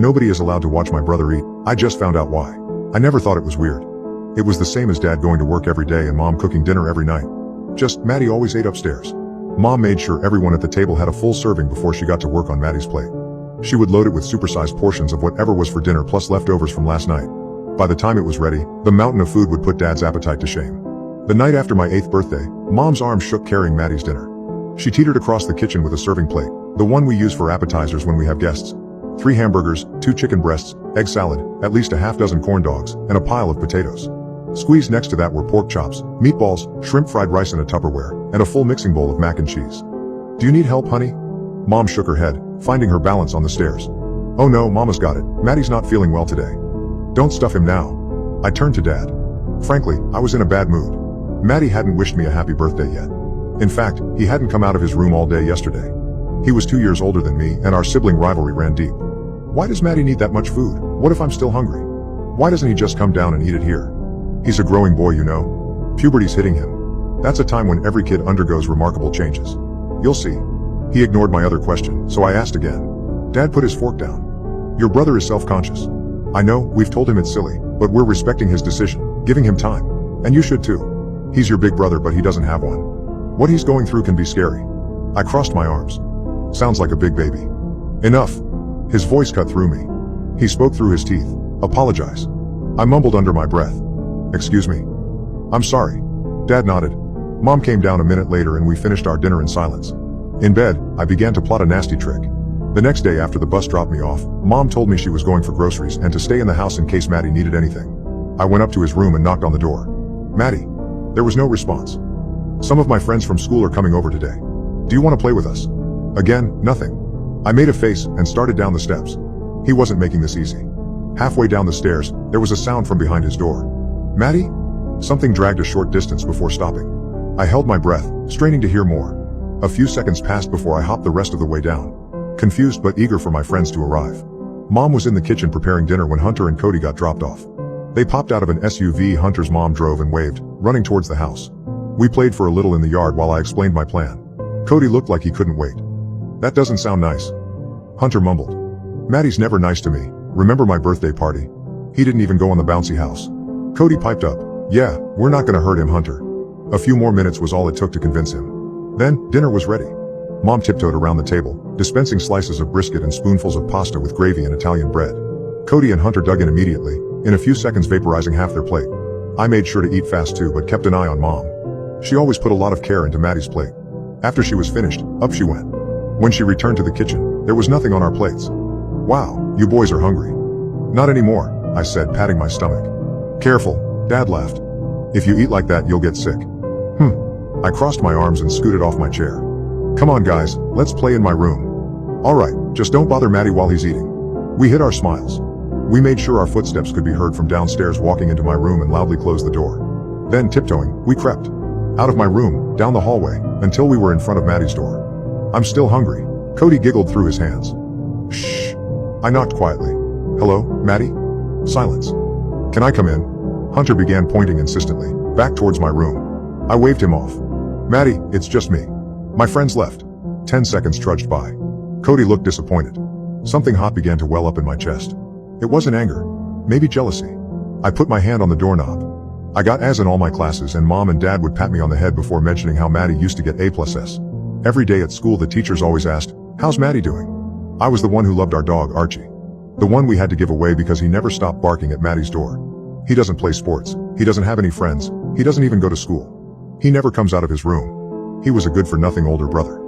Nobody is allowed to watch my brother eat. I just found out why. I never thought it was weird. It was the same as Dad going to work every day and Mom cooking dinner every night. Just, Maddie always ate upstairs. Mom made sure everyone at the table had a full serving before she got to work on Maddie's plate. She would load it with supersized portions of whatever was for dinner plus leftovers from last night. By the time it was ready, the mountain of food would put Dad's appetite to shame. The night after my 8th birthday, Mom's arms shook carrying Maddie's dinner. She teetered across the kitchen with a serving plate, the one we use for appetizers when we have guests. 3 hamburgers, 2 chicken breasts, egg salad, at least a half dozen corn dogs, and a pile of potatoes. Squeezed next to that were pork chops, meatballs, shrimp fried rice in a Tupperware, and a full mixing bowl of mac and cheese. "Do you need help, honey?" Mom shook her head, finding her balance on the stairs. "Oh no, Mama's got it. Maddie's not feeling well today." "Don't stuff him now." I turned to Dad. Frankly, I was in a bad mood. Maddie hadn't wished me a happy birthday yet. In fact, he hadn't come out of his room all day yesterday. He was 2 years older than me, and our sibling rivalry ran deep. Why does Maddie need that much food? What if I'm still hungry? Why doesn't he just come down and eat it here? He's a growing boy, you know. Puberty's hitting him. That's a time when every kid undergoes remarkable changes. You'll see. He ignored my other question, so I asked again. Dad put his fork down. "Your brother is self-conscious. I know, we've told him it's silly, but we're respecting his decision, giving him time. And you should too. He's your big brother, but he doesn't have one. What he's going through can be scary." I crossed my arms. "Sounds like a big baby." "Enough." His voice cut through me. He spoke through his teeth. "Apologize." I mumbled under my breath. "Excuse me." "I'm sorry." Dad nodded. Mom came down a minute later and we finished our dinner in silence. In bed, I began to plot a nasty trick. The next day after the bus dropped me off, Mom told me she was going for groceries and to stay in the house in case Maddie needed anything. I went up to his room and knocked on the door. "Maddie." There was no response. "Some of my friends from school are coming over today. Do you want to play with us?" Again, nothing. I made a face and started down the steps. He wasn't making this easy. Halfway down the stairs, there was a sound from behind his door. "Maddie?" Something dragged a short distance before stopping. I held my breath, straining to hear more. A few seconds passed before I hopped the rest of the way down, confused but eager for my friends to arrive. Mom was in the kitchen preparing dinner when Hunter and Cody got dropped off. They popped out of an SUV Hunter's mom drove and waved, running towards the house. We played for a little in the yard while I explained my plan. Cody looked like he couldn't wait. "That doesn't sound nice." Hunter mumbled. "Maddie's never nice to me. Remember my birthday party? He didn't even go on the bouncy house." Cody piped up. "Yeah, we're not gonna hurt him, Hunter." A few more minutes was all it took to convince him. Then, dinner was ready. Mom tiptoed around the table, dispensing slices of brisket and spoonfuls of pasta with gravy and Italian bread. Cody and Hunter dug in immediately, in a few seconds vaporizing half their plate. I made sure to eat fast too, but kept an eye on Mom. She always put a lot of care into Maddie's plate. After she was finished, up she went. When she returned to the kitchen, there was nothing on our plates. "Wow, you boys are hungry." "Not anymore," I said, patting my stomach. "Careful," Dad laughed. "If you eat like that, you'll get sick." I crossed my arms and scooted off my chair. "Come on guys, let's play in my room." "Alright, just don't bother Maddie while he's eating." We hid our smiles. We made sure our footsteps could be heard from downstairs walking into my room and loudly closed the door. Then, tiptoeing, we crept. Out of my room, down the hallway, until we were in front of Maddie's door. "I'm still hungry." Cody giggled through his hands. "Shh." I knocked quietly. "Hello, Maddie?" Silence. "Can I come in?" Hunter began pointing insistently, back towards my room. I waved him off. "Maddie, it's just me." My friends left. 10 seconds trudged by. Cody looked disappointed. Something hot began to well up in my chest. It wasn't anger. Maybe jealousy. I put my hand on the doorknob. I got A's in all my classes and Mom and Dad would pat me on the head before mentioning how Maddie used to get A+S. Every day at school the teachers always asked, "How's Maddie doing?" I was the one who loved our dog Archie. The one we had to give away because he never stopped barking at Maddie's door. He doesn't play sports. He doesn't have any friends. He doesn't even go to school. He never comes out of his room. He was a good-for-nothing older brother.